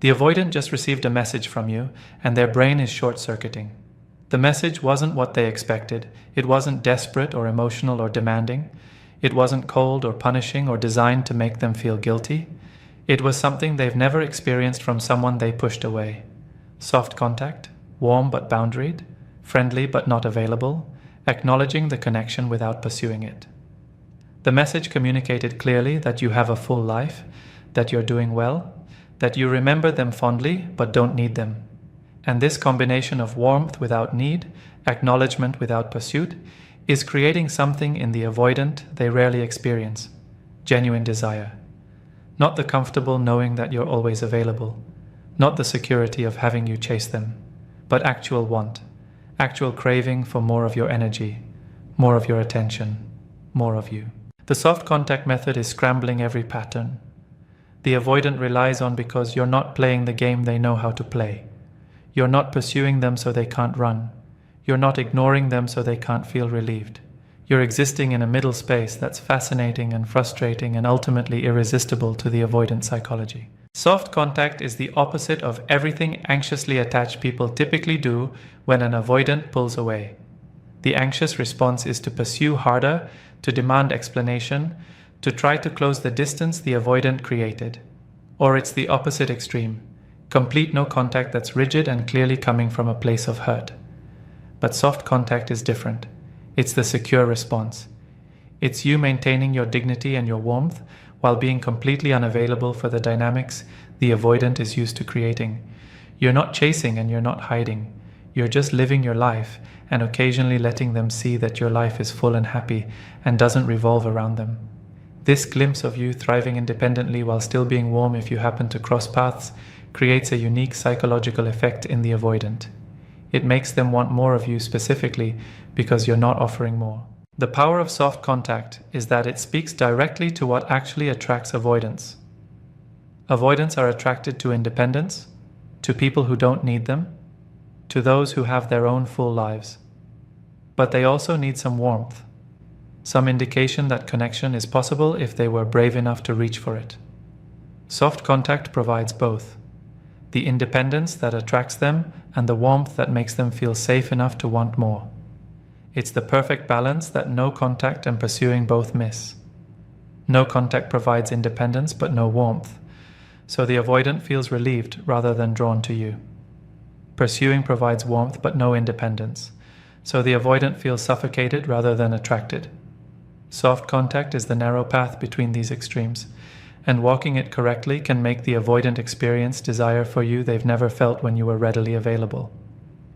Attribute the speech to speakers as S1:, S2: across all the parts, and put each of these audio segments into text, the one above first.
S1: The avoidant just received a message from you, and their brain is short-circuiting. The message wasn't what they expected. It wasn't desperate or emotional or demanding. It wasn't cold or punishing or designed to make them feel guilty. It was something they've never experienced from someone they pushed away. Soft contact, warm but boundaried, friendly but not available, acknowledging the connection without pursuing it. The message communicated clearly that you have a full life, that you're doing well, that you remember them fondly but don't need them. And this combination of warmth without need, acknowledgement without pursuit, is creating something in the avoidant they rarely experience: genuine desire. Not the comfortable knowing that you're always available, not the security of having you chase them, but actual want, actual craving for more of your energy, more of your attention, more of you. The soft contact method is scrambling every pattern. The avoidant relies on because you're not playing the game they know how to play. You're not pursuing them so they can't run. You're not ignoring them so they can't feel relieved. You're existing in a middle space that's fascinating and frustrating and ultimately irresistible to the avoidant psychology. Soft contact is the opposite of everything anxiously attached people typically do when an avoidant pulls away. The anxious response is to pursue harder, to demand explanation, to try to close the distance the avoidant created. Or it's the opposite extreme: complete no contact that's rigid and clearly coming from a place of hurt. But soft contact is different. It's the secure response. It's you maintaining your dignity and your warmth while being completely unavailable for the dynamics the avoidant is used to creating. You're not chasing and you're not hiding. You're just living your life and occasionally letting them see that your life is full and happy and doesn't revolve around them. This glimpse of you thriving independently while still being warm if you happen to cross paths creates a unique psychological effect in the avoidant. It makes them want more of you specifically because you're not offering more. The power of soft contact is that it speaks directly to what actually attracts avoidants. Avoidants are attracted to independence, to people who don't need them, to those who have their own full lives. But they also need some warmth, some indication that connection is possible if they were brave enough to reach for it. Soft contact provides both: the independence that attracts them and the warmth that makes them feel safe enough to want more. It's the perfect balance that no contact and pursuing both miss. No contact provides independence but no warmth, so the avoidant feels relieved rather than drawn to you. Pursuing provides warmth but no independence, so the avoidant feels suffocated rather than attracted. Soft contact is the narrow path between these extremes, and walking it correctly can make the avoidant experience desire for you they've never felt when you were readily available.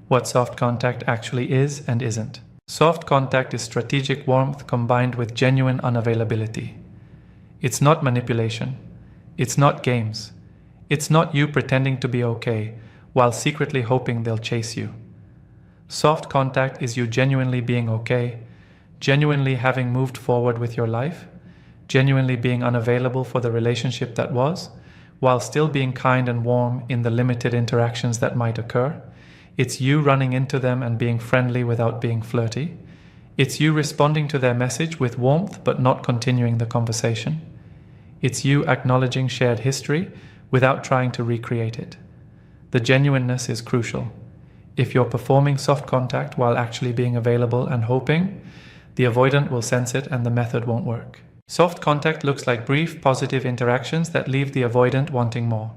S1: What soft contact actually is and isn't. Soft contact is strategic warmth combined with genuine unavailability. It's not manipulation. It's not games. It's not you pretending to be okay while secretly hoping they'll chase you. Soft contact is you genuinely being okay, genuinely having moved forward with your life, genuinely being unavailable for the relationship that was, while still being kind and warm in the limited interactions that might occur. It's you running into them and being friendly without being flirty. It's you responding to their message with warmth but not continuing the conversation. It's you acknowledging shared history without trying to recreate it. The genuineness is crucial. If you're performing soft contact while actually being available and hoping, the avoidant will sense it and the method won't work. Soft contact looks like brief, positive interactions that leave the avoidant wanting more.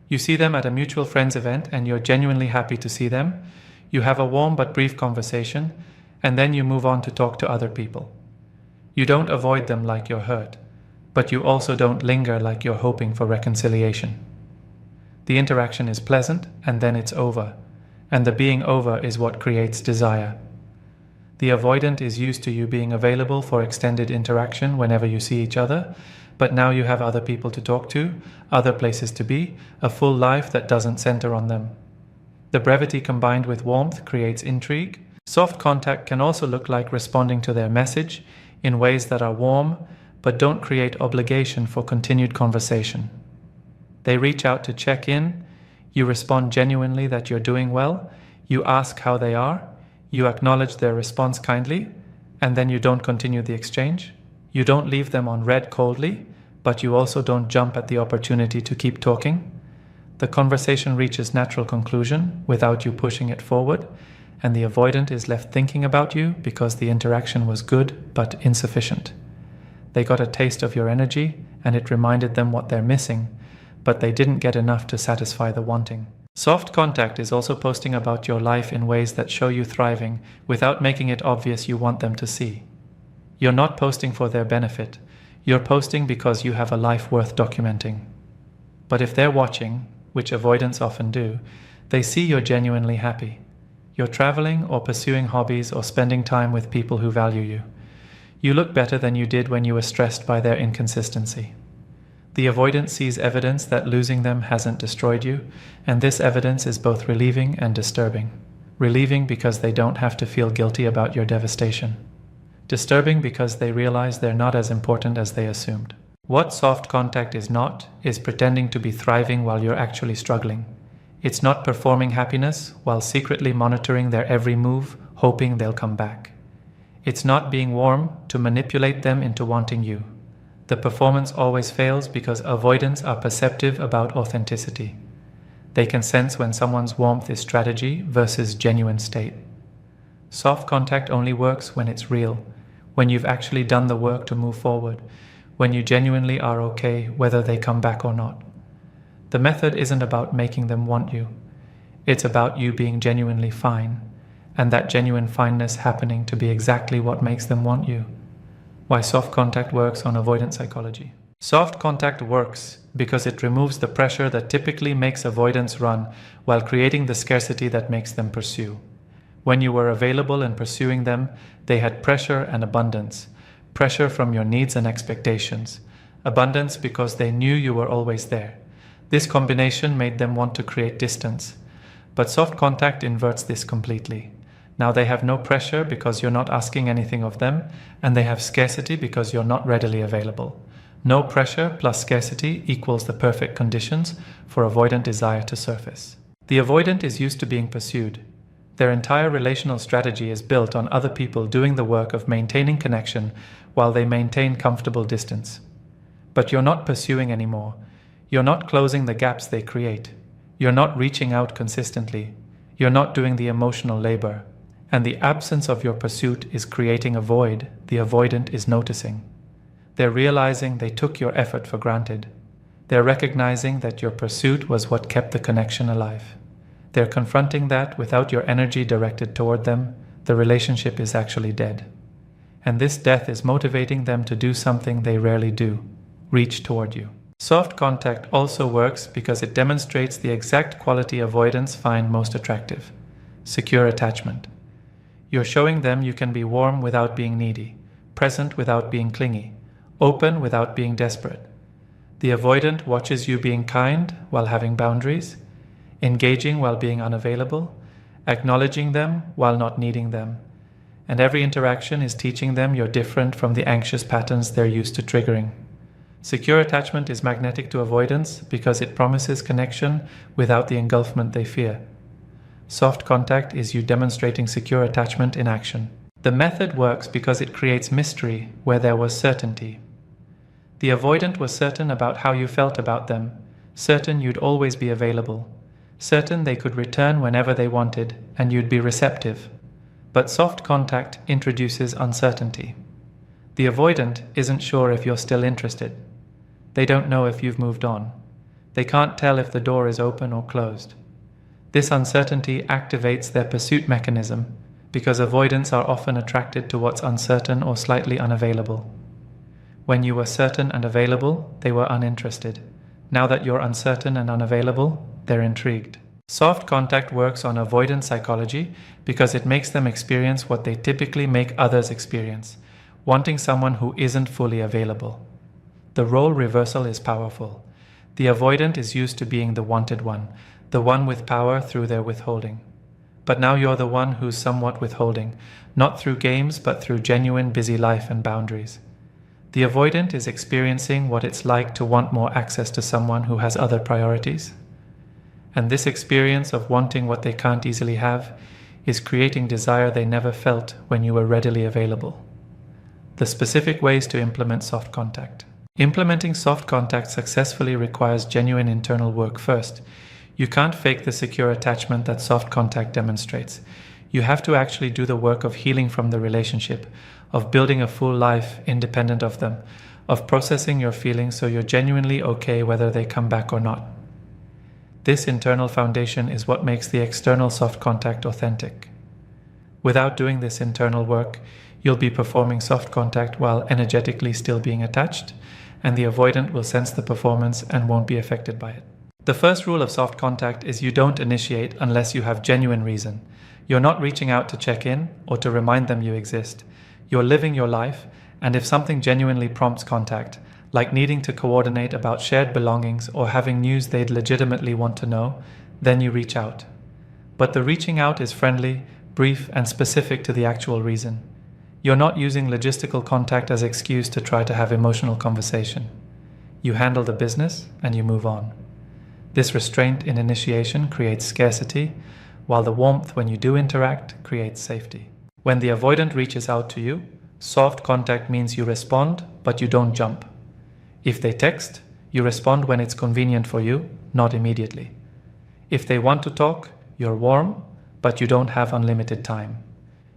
S1: You see them at a mutual friends event and you're genuinely happy to see them. You have a warm but brief conversation, and then you move on to talk to other people. You don't avoid them like you're hurt, but you also don't linger like you're hoping for reconciliation. The interaction is pleasant and then it's over, and the being over is what creates desire. The avoidant is used to you being available for extended interaction whenever you see each other, but now you have other people to talk to, other places to be, a full life that doesn't center on them. The brevity combined with warmth creates intrigue. Soft contact can also look like responding to their message in ways that are warm, but don't create obligation for continued conversation. They reach out to check in, you respond genuinely that you're doing well, you ask how they are, you acknowledge their response kindly, and then you don't continue the exchange. You don't leave them on red coldly, but you also don't jump at the opportunity to keep talking. The conversation reaches natural conclusion without you pushing it forward, and the avoidant is left thinking about you because the interaction was good but insufficient. They got a taste of your energy, and it reminded them what they're missing, but they didn't get enough to satisfy the wanting. Soft contact is also posting about your life in ways that show you thriving without making it obvious you want them to see. You're not posting for their benefit. You're posting because you have a life worth documenting. But if they're watching, which avoidants often do, they see you're genuinely happy. You're traveling or pursuing hobbies or spending time with people who value you. You look better than you did when you were stressed by their inconsistency. The avoidant sees evidence that losing them hasn't destroyed you, and this evidence is both relieving and disturbing. Relieving because they don't have to feel guilty about your devastation. Disturbing because they realize they're not as important as they assumed. What soft contact is not, is pretending to be thriving while you're actually struggling. It's not performing happiness while secretly monitoring their every move, hoping they'll come back. It's not being warm to manipulate them into wanting you. The performance always fails because avoidants are perceptive about authenticity. They can sense when someone's warmth is strategy versus genuine state. Soft contact only works when it's real, when you've actually done the work to move forward, when you genuinely are okay whether they come back or not. The method isn't about making them want you. It's about you being genuinely fine, and that genuine fineness happening to be exactly what makes them want you. Why soft contact works on avoidant psychology. Soft contact works because it removes the pressure that typically makes avoidants run while creating the scarcity that makes them pursue. When you were available and pursuing them, they had pressure and abundance. Pressure from your needs and expectations. Abundance because they knew you were always there. This combination made them want to create distance. But soft contact inverts this completely. Now they have no pressure because you're not asking anything of them, and they have scarcity because you're not readily available. No pressure plus scarcity equals the perfect conditions for avoidant desire to surface. The avoidant is used to being pursued. Their entire relational strategy is built on other people doing the work of maintaining connection while they maintain comfortable distance. But you're not pursuing anymore. You're not closing the gaps they create. You're not reaching out consistently. You're not doing the emotional labor. And the absence of your pursuit is creating a void the avoidant is noticing. They're realizing they took your effort for granted. They're recognizing that your pursuit was what kept the connection alive. They're confronting that without your energy directed toward them, the relationship is actually dead. And this death is motivating them to do something they rarely do, reach toward you. Soft contact also works because it demonstrates the exact quality avoidants find most attractive: secure attachment. You're showing them you can be warm without being needy, present without being clingy, open without being desperate. The avoidant watches you being kind while having boundaries, engaging while being unavailable, acknowledging them while not needing them. And every interaction is teaching them you're different from the anxious patterns they're used to triggering. Secure attachment is magnetic to avoidance because it promises connection without the engulfment they fear. Soft contact is you demonstrating secure attachment in action. The method works because it creates mystery where there was certainty. The avoidant was certain about how you felt about them, certain you'd always be available, certain they could return whenever they wanted and you'd be receptive. But soft contact introduces uncertainty. The avoidant isn't sure if you're still interested. They don't know if you've moved on. They can't tell if the door is open or closed. This uncertainty activates their pursuit mechanism because avoidants are often attracted to what's uncertain or slightly unavailable. When you were certain and available, they were uninterested. Now that you're uncertain and unavailable, they're intrigued. Soft contact works on avoidant psychology because it makes them experience what they typically make others experience, wanting someone who isn't fully available. The role reversal is powerful. The avoidant is used to being the wanted one, the one with power through their withholding. But now you're the one who's somewhat withholding, not through games but through genuine busy life and boundaries. The avoidant is experiencing what it's like to want more access to someone who has other priorities. And this experience of wanting what they can't easily have is creating desire they never felt when you were readily available. The specific ways to implement soft contact. Implementing soft contact successfully requires genuine internal work first. You can't fake the secure attachment that soft contact demonstrates. You have to actually do the work of healing from the relationship, of building a full life independent of them, of processing your feelings so you're genuinely okay whether they come back or not. This internal foundation is what makes the external soft contact authentic. Without doing this internal work, you'll be performing soft contact while energetically still being attached, and the avoidant will sense the performance and won't be affected by it. The first rule of soft contact is you don't initiate unless you have genuine reason. You're not reaching out to check in or to remind them you exist. You're living your life, and if something genuinely prompts contact, like needing to coordinate about shared belongings or having news they'd legitimately want to know, then you reach out. But the reaching out is friendly, brief, and specific to the actual reason. You're not using logistical contact as excuse to try to have emotional conversation. You handle the business and you move on. This restraint in initiation creates scarcity, while the warmth when you do interact creates safety. When the avoidant reaches out to you, soft contact means you respond, but you don't jump. If they text, you respond when it's convenient for you, not immediately. If they want to talk, you're warm, but you don't have unlimited time.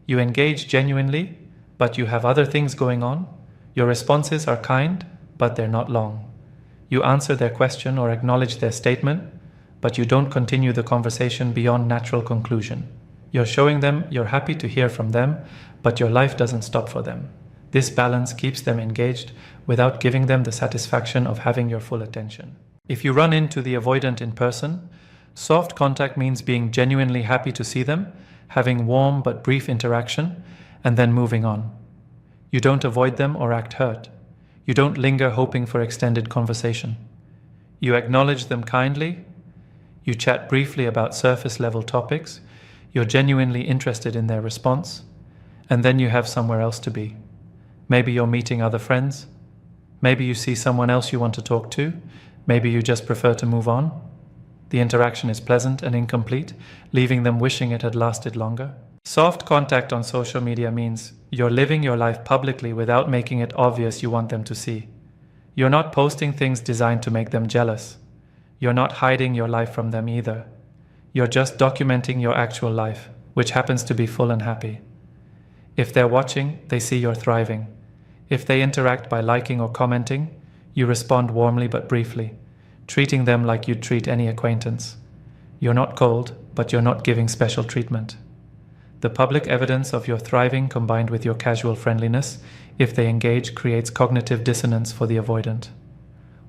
S1: You engage genuinely, but you have other things going on. Your responses are kind, but they're not long. You answer their question or acknowledge their statement, but you don't continue the conversation beyond natural conclusion. You're showing them you're happy to hear from them, but your life doesn't stop for them. This balance keeps them engaged without giving them the satisfaction of having your full attention. If you run into the avoidant in person, soft contact means being genuinely happy to see them, having warm but brief interaction, and then moving on. You don't avoid them or act hurt. You don't linger hoping for extended conversation. You acknowledge them kindly. You chat briefly about surface-level topics. You're genuinely interested in their response. And then you have somewhere else to be. Maybe you're meeting other friends. Maybe you see someone else you want to talk to. Maybe you just prefer to move on. The interaction is pleasant and incomplete, leaving them wishing it had lasted longer. Soft contact on social media means you're living your life publicly without making it obvious you want them to see. You're not posting things designed to make them jealous. You're not hiding your life from them either. You're just documenting your actual life, which happens to be full and happy. If they're watching, they see you're thriving. If they interact by liking or commenting, you respond warmly but briefly, treating them like you'd treat any acquaintance. You're not cold, but you're not giving special treatment. The public evidence of your thriving combined with your casual friendliness, if they engage, creates cognitive dissonance for the avoidant.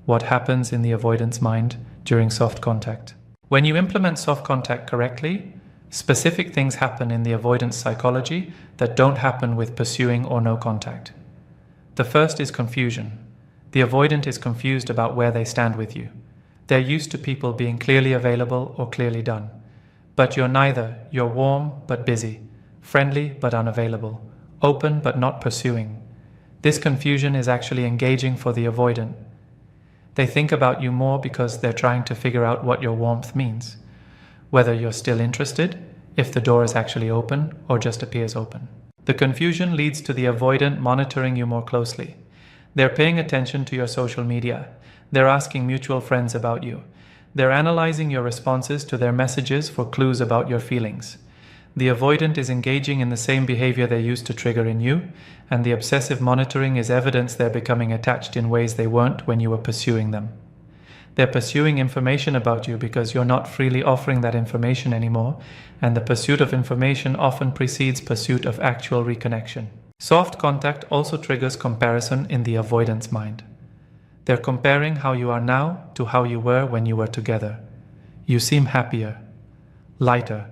S1: What happens in the avoidant's mind during soft contact? When you implement soft contact correctly, specific things happen in the avoidant's psychology that don't happen with pursuing or no contact. The first is confusion. The avoidant is confused about where they stand with you. They're used to people being clearly available or clearly done. But you're neither. You're warm but busy, friendly but unavailable, open but not pursuing. This confusion is actually engaging for the avoidant. They think about you more because they're trying to figure out what your warmth means, whether you're still interested, if the door is actually open or just appears open. The confusion leads to the avoidant monitoring you more closely. They're paying attention to your social media. They're asking mutual friends about you. They're analyzing your responses to their messages for clues about your feelings. The avoidant is engaging in the same behavior they used to trigger in you, and the obsessive monitoring is evidence they're becoming attached in ways they weren't when you were pursuing them. They're pursuing information about you because you're not freely offering that information anymore, and the pursuit of information often precedes pursuit of actual reconnection. Soft contact also triggers comparison in the avoidant's mind. They're comparing how you are now to how you were when you were together. You seem happier, lighter,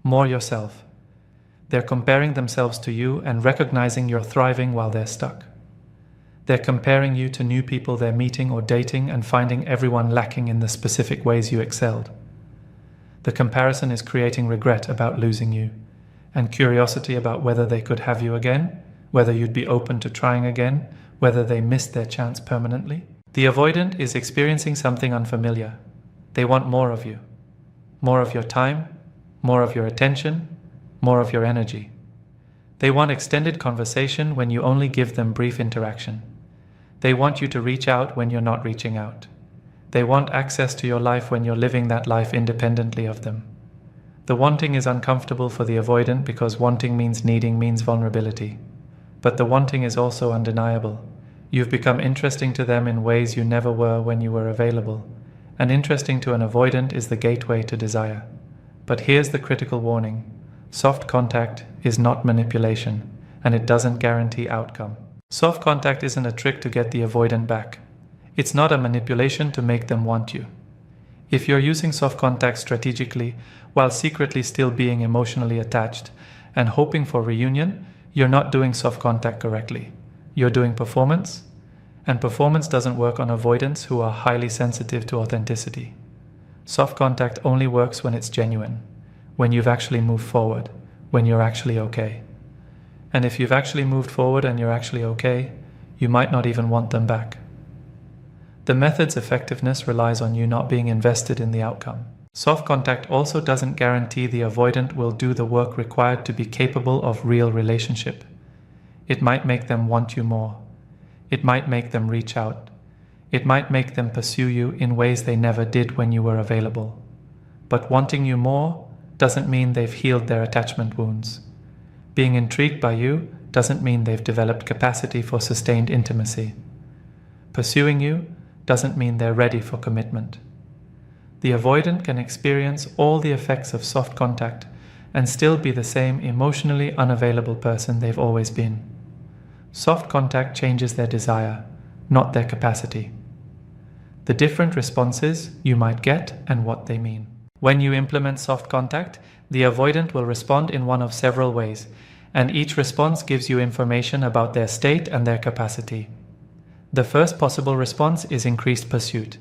S1: more yourself. They're comparing themselves to you and recognizing you're thriving while they're stuck. They're comparing you to new people they're meeting or dating and finding everyone lacking in the specific ways you excelled. The comparison is creating regret about losing you and curiosity about whether they could have you again, whether you'd be open to trying again, whether they missed their chance permanently. The avoidant is experiencing something unfamiliar. They want more of you, more of your time, more of your attention, more of your energy. They want extended conversation when you only give them brief interaction. They want you to reach out when you're not reaching out. They want access to your life when you're living that life independently of them. The wanting is uncomfortable for the avoidant because wanting means needing means vulnerability. But the wanting is also undeniable. You've become interesting to them in ways you never were when you were available. And interesting to an avoidant is the gateway to desire. But here's the critical warning. Soft contact is not manipulation, and it doesn't guarantee outcome. Soft contact isn't a trick to get the avoidant back. It's not a manipulation to make them want you. If you're using soft contact strategically, while secretly still being emotionally attached and hoping for reunion, you're not doing soft contact correctly. You're doing performance, and performance doesn't work on avoidants who are highly sensitive to authenticity. Soft contact only works when it's genuine, when you've actually moved forward, when you're actually okay. And if you've actually moved forward and you're actually okay, you might not even want them back. The method's effectiveness relies on you not being invested in the outcome. Soft contact also doesn't guarantee the avoidant will do the work required to be capable of real relationship. It might make them want you more. It might make them reach out. It might make them pursue you in ways they never did when you were available. But wanting you more doesn't mean they've healed their attachment wounds. Being intrigued by you doesn't mean they've developed capacity for sustained intimacy. Pursuing you doesn't mean they're ready for commitment. The avoidant can experience all the effects of soft contact and still be the same emotionally unavailable person they've always been. Soft contact changes their desire, not their capacity. The different responses you might get and what they mean. When you implement soft contact, the avoidant will respond in one of several ways, and each response gives you information about their state and their capacity. The first possible response is increased pursuit.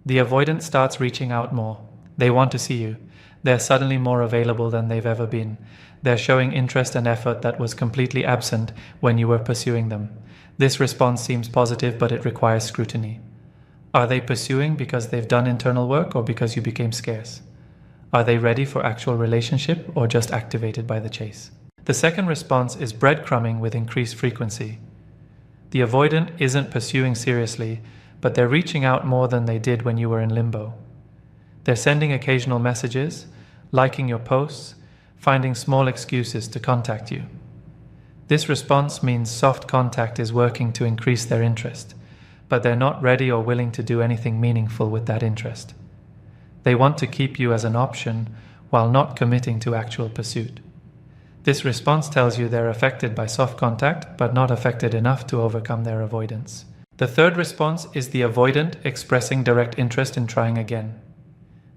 S1: The avoidant starts reaching out more. They want to see you. They're suddenly more available than they've ever been. They're showing interest and effort that was completely absent when you were pursuing them. This response seems positive, but it requires scrutiny. Are they pursuing because they've done internal work or because you became scarce? Are they ready for actual relationship or just activated by the chase? The second response is breadcrumbing with increased frequency. The avoidant isn't pursuing seriously, but they're reaching out more than they did when you were in limbo. They're sending occasional messages, liking your posts, finding small excuses to contact you. This response means soft contact is working to increase their interest, but they're not ready or willing to do anything meaningful with that interest. They want to keep you as an option while not committing to actual pursuit. This response tells you they're affected by soft contact, but not affected enough to overcome their avoidance. The third response is the avoidant expressing direct interest in trying again.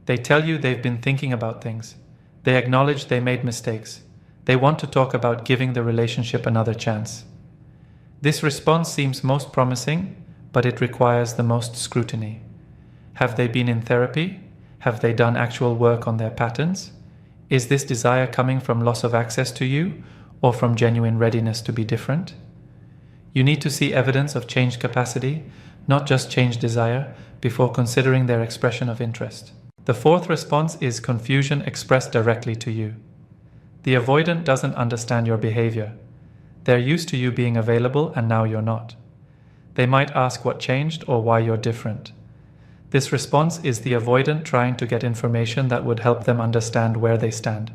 S1: They tell you they've been thinking about things. They acknowledge they made mistakes. They want to talk about giving the relationship another chance. This response seems most promising, but it requires the most scrutiny. Have they been in therapy? Have they done actual work on their patterns? Is this desire coming from loss of access to you or from genuine readiness to be different? You need to see evidence of changed capacity, not just changed desire, before considering their expression of interest. The fourth response is confusion expressed directly to you. The avoidant doesn't understand your behavior. They're used to you being available and now you're not. They might ask what changed or why you're different. This response is the avoidant trying to get information that would help them understand where they stand.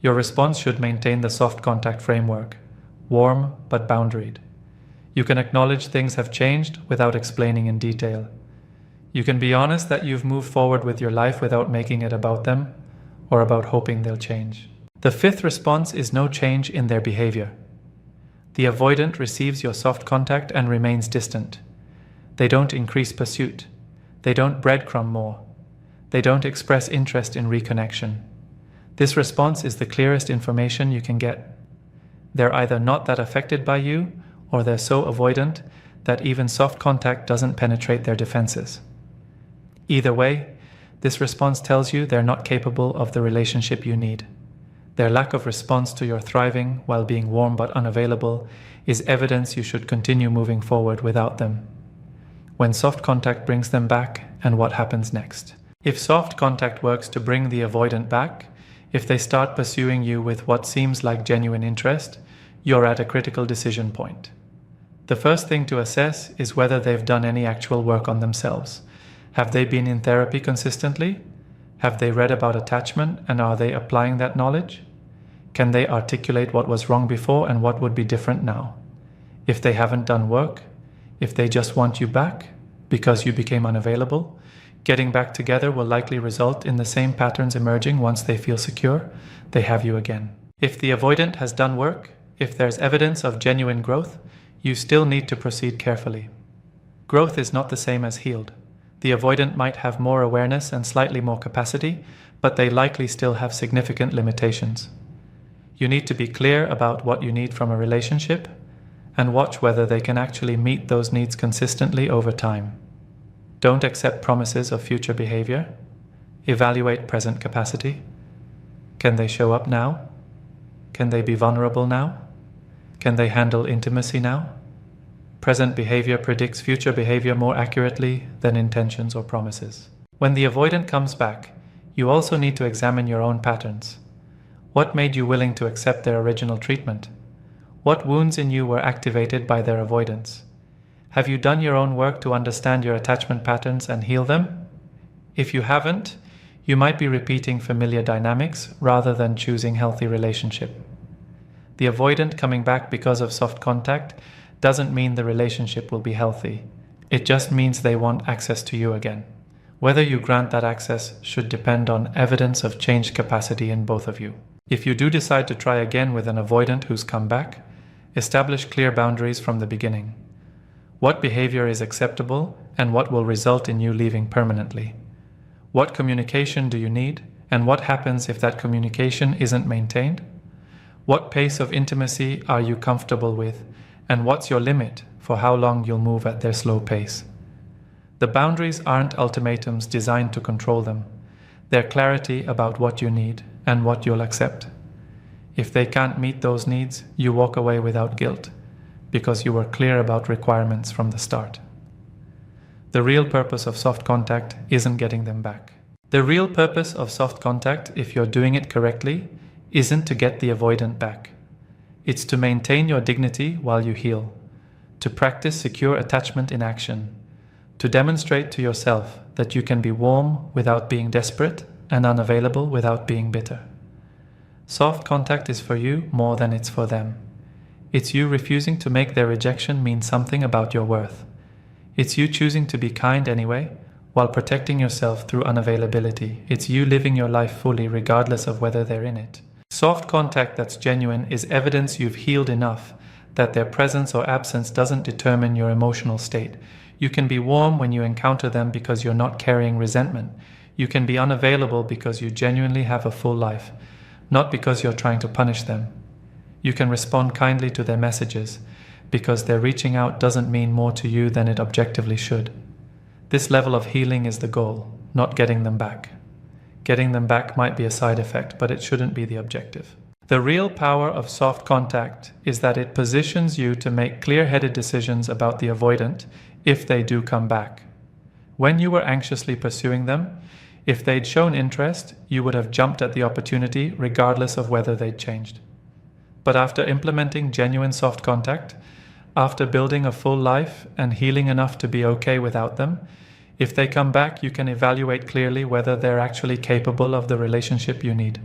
S1: Your response should maintain the soft contact framework, warm but boundaried. You can acknowledge things have changed without explaining in detail. You can be honest that you've moved forward with your life without making it about them or about hoping they'll change. The fifth response is no change in their behavior. The avoidant receives your soft contact and remains distant. They don't increase pursuit. They don't breadcrumb more. They don't express interest in reconnection. This response is the clearest information you can get. They're either not that affected by you, or they're so avoidant that even soft contact doesn't penetrate their defenses. Either way, this response tells you they're not capable of the relationship you need. Their lack of response to your thriving while being warm but unavailable is evidence you should continue moving forward without them. When soft contact brings them back, and what happens next? If soft contact works to bring the avoidant back, if they start pursuing you with what seems like genuine interest, you're at a critical decision point. The first thing to assess is whether they've done any actual work on themselves. Have they been in therapy consistently? Have they read about attachment and are they applying that knowledge? Can they articulate what was wrong before and what would be different now? If they haven't done work, if they just want you back because you became unavailable, getting back together will likely result in the same patterns emerging once they feel secure, they have you again. If the avoidant has done work, if there's evidence of genuine growth, you still need to proceed carefully. Growth is not the same as healed. The avoidant might have more awareness and slightly more capacity, but they likely still have significant limitations. You need to be clear about what you need from a relationship and watch whether they can actually meet those needs consistently over time. Don't accept promises of future behavior. Evaluate present capacity. Can they show up now? Can they be vulnerable now? Can they handle intimacy now? Present behavior predicts future behavior more accurately than intentions or promises. When the avoidant comes back, you also need to examine your own patterns. What made you willing to accept their original treatment? What wounds in you were activated by their avoidance? Have you done your own work to understand your attachment patterns and heal them? If you haven't, you might be repeating familiar dynamics rather than choosing healthy relationship. The avoidant coming back because of soft contact doesn't mean the relationship will be healthy. It just means they want access to you again. Whether you grant that access should depend on evidence of changed capacity in both of you. If you do decide to try again with an avoidant who's come back, establish clear boundaries from the beginning. What behavior is acceptable and what will result in you leaving permanently? What communication do you need and what happens if that communication isn't maintained? What pace of intimacy are you comfortable with and what's your limit for how long you'll move at their slow pace? The boundaries aren't ultimatums designed to control them. They're clarity about what you need and what you'll accept. If they can't meet those needs, you walk away without guilt because you were clear about requirements from the start. The real purpose of soft contact isn't getting them back. The real purpose of soft contact, if you're doing it correctly, isn't to get the avoidant back. It's to maintain your dignity while you heal, to practice secure attachment in action, to demonstrate to yourself that you can be warm without being desperate and unavailable without being bitter. Soft contact is for you more than it's for them. It's you refusing to make their rejection mean something about your worth. It's you choosing to be kind anyway, while protecting yourself through unavailability. It's you living your life fully regardless of whether they're in it. Soft contact that's genuine is evidence you've healed enough that their presence or absence doesn't determine your emotional state. You can be warm when you encounter them because you're not carrying resentment. You can be unavailable because you genuinely have a full life, not because you're trying to punish them. You can respond kindly to their messages because their reaching out doesn't mean more to you than it objectively should. This level of healing is the goal, not getting them back. Getting them back might be a side effect, but it shouldn't be the objective. The real power of soft contact is that it positions you to make clear-headed decisions about the avoidant if they do come back. When you were anxiously pursuing them, if they'd shown interest, you would have jumped at the opportunity regardless of whether they'd changed. But after implementing genuine soft contact, after building a full life and healing enough to be okay without them, if they come back, you can evaluate clearly whether they're actually capable of the relationship you need.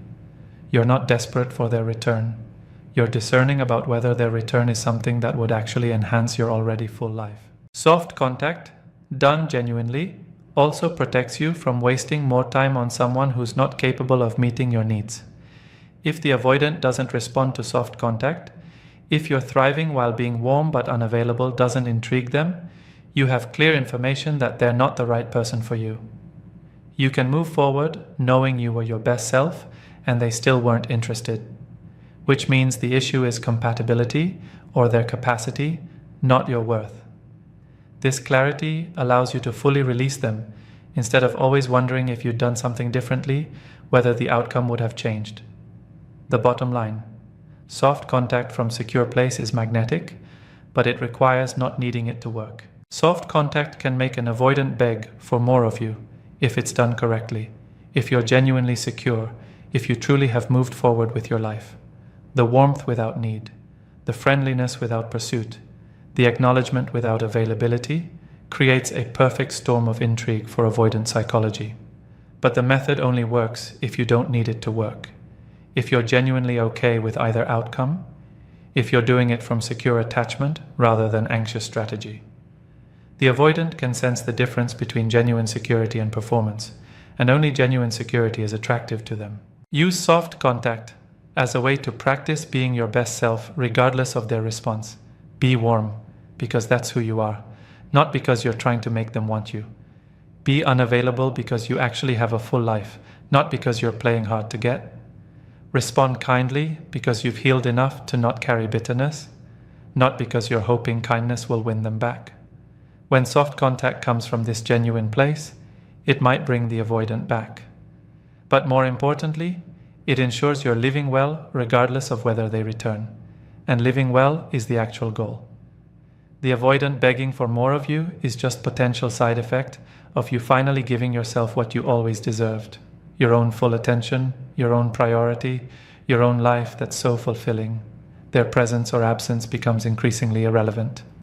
S1: You're not desperate for their return. You're discerning about whether their return is something that would actually enhance your already full life. Soft contact, done genuinely, also protects you from wasting more time on someone who's not capable of meeting your needs. If the avoidant doesn't respond to soft contact, if you're thriving while being warm but unavailable doesn't intrigue them, you have clear information that they're not the right person for you. You can move forward knowing you were your best self and they still weren't interested, which means the issue is compatibility or their capacity, not your worth. This clarity allows you to fully release them instead of always wondering if you'd done something differently, whether the outcome would have changed. The bottom line: soft contact from secure place is magnetic, but it requires not needing it to work. Soft contact can make an avoidant beg for more of you if it's done correctly, if you're genuinely secure, if you truly have moved forward with your life. The warmth without need, the friendliness without pursuit, the acknowledgement without availability creates a perfect storm of intrigue for avoidant psychology. But the method only works if you don't need it to work. If you're genuinely okay with either outcome, if you're doing it from secure attachment rather than anxious strategy. The avoidant can sense the difference between genuine security and performance, and only genuine security is attractive to them. Use soft contact as a way to practice being your best self regardless of their response. Be warm, because that's who you are, not because you're trying to make them want you. Be unavailable because you actually have a full life, not because you're playing hard to get. Respond kindly because you've healed enough to not carry bitterness, not because you're hoping kindness will win them back. When soft contact comes from this genuine place, it might bring the avoidant back. But more importantly, it ensures you're living well regardless of whether they return. And living well is the actual goal. The avoidant begging for more of you is just potential side effect of you finally giving yourself what you always deserved. Your own full attention, your own priority, your own life that's so fulfilling. Their presence or absence becomes increasingly irrelevant.